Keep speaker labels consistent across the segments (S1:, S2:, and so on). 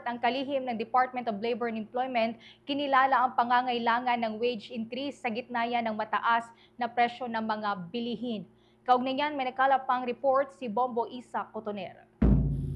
S1: Ang kalihim ng Department of Labor and Employment, kinilala ang pangangailangan ng wage increase sa gitna yan ng mataas na presyo ng mga bilihin. Kaugnay niyan, may nakalapang report si Bombo Isa Cotoner.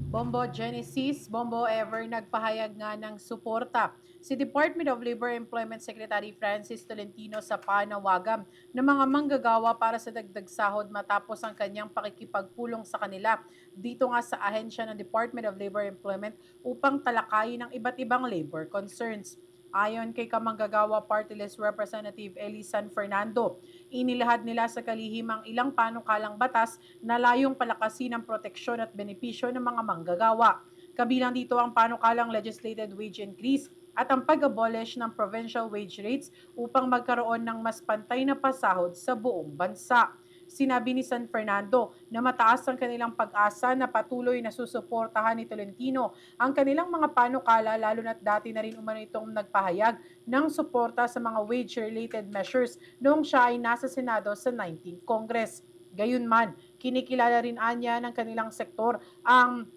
S2: Bombo Genesis, Bombo Ever nagpahayag nga ng suporta si Department of Labor and Employment Secretary Francis Tolentino sa panawagan ng mga manggagawa para sa dagdag sahod matapos ang kanyang pakikipagpulong sa kanila dito nga sa ahensya ng Department of Labor and Employment upang talakayin ang iba't ibang labor concerns. Ayon kay Kamanggagawa Party List Representative Eli San Fernando, inilahad nila sa kalihim ang ilang panukalang batas na layong palakasin ang proteksyon at benepisyo ng mga manggagawa. Kabilang dito ang panukalang legislated wage increase at ang pag-abolish ng provincial wage rates upang magkaroon ng mas pantay na pasahod sa buong bansa. Sinabi ni San Fernando na mataas ang kanilang pag-asa na patuloy na susuportahan ni Tolentino ang kanilang mga panukala lalo na't dati na rin umano itong nagpahayag ng suporta sa mga wage-related measures noong siya ay nasa Senado sa 19th Congress. Gayunman, kinikilala rin anya ng kanilang sektor ang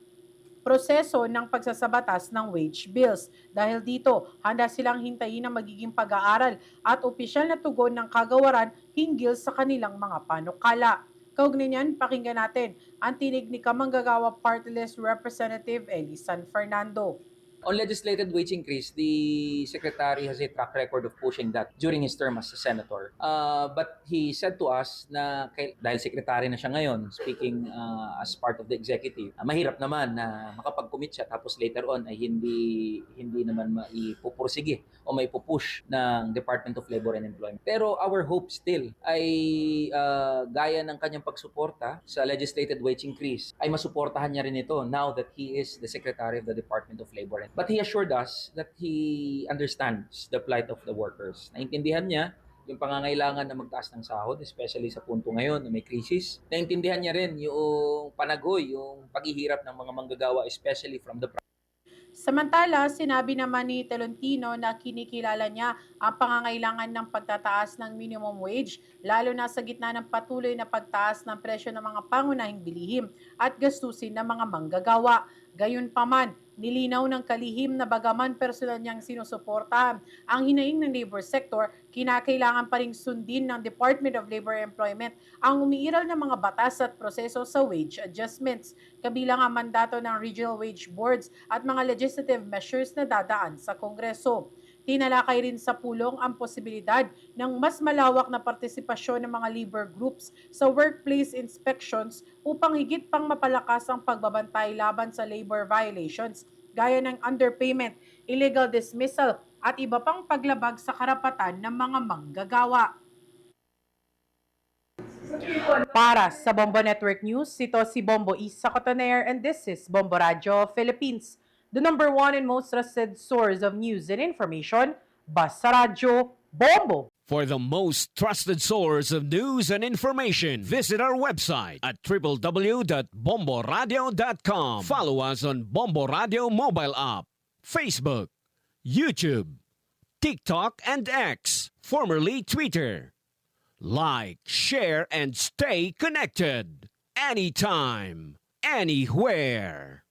S2: proseso ng pagsasabatas ng wage bills. Dahil dito, handa silang hintayin ang magiging pag-aaral at opisyal na tugon ng kagawaran hinggil sa kanilang mga panukala. Kaugnay niyan, pakinggan natin ang tinig ni Kamanggagawa Party List Representative Eli San Fernando.
S3: On legislated wage increase, the Secretary has a track record of pushing that during his term as a senator. But he said to us na dahil Secretary na siya ngayon, speaking as part of the executive, mahirap naman na makapag-commit siya tapos later on ay hindi naman maipupursige o maipupush ng Department of Labor and Employment. Pero our hope still ay gaya ng kanyang pagsuporta sa legislated wage increase, ay masuportahan niya rin ito now that he is the Secretary of the Department of Labor and But he assured us that he understands the plight of the workers. Naintindihan niya yung pangangailangan na magtaas ng sahod, especially sa punto ngayon na may krisis. Naintindihan niya rin yung panagoy, yung paghihirap ng mga manggagawa, especially from the
S2: Samantala, sinabi naman ni Tolentino na kinikilala niya ang pangangailangan ng pagtataas ng minimum wage, lalo na sa gitna ng patuloy na pagtaas ng presyo ng mga pangunahing bilihim at gastusin ng mga manggagawa. Gayunpaman, nilinaw ng kalihim na bagaman personal niyang sinusuportahan ang hinaing ng labor sector, kinakailangan pa ring sundin ng Department of Labor and Employment ang umiiral ng mga batas at proseso sa wage adjustments, kabilang ang mandato ng regional wage boards at mga legislative measures na dadaan sa Kongreso. Tinalakay rin sa pulong ang posibilidad ng mas malawak na partisipasyon ng mga labor groups sa workplace inspections upang higit pang mapalakas ang pagbabantay laban sa labor violations gaya ng underpayment, illegal dismissal at iba pang paglabag sa karapatan ng mga manggagawa. Para sa Bombo Network News, ito si Bombo Isa Cotoner and this is Bombo Radio Philippines, the #1 and most trusted source of news and information. Basta Radio Bombo.
S4: For the most trusted source of news and information, visit our website at www.bomboradio.com. Follow us on Bombo Radio mobile app, Facebook, YouTube, TikTok, and X, formerly Twitter. Like, share, and stay connected. Anytime, anywhere.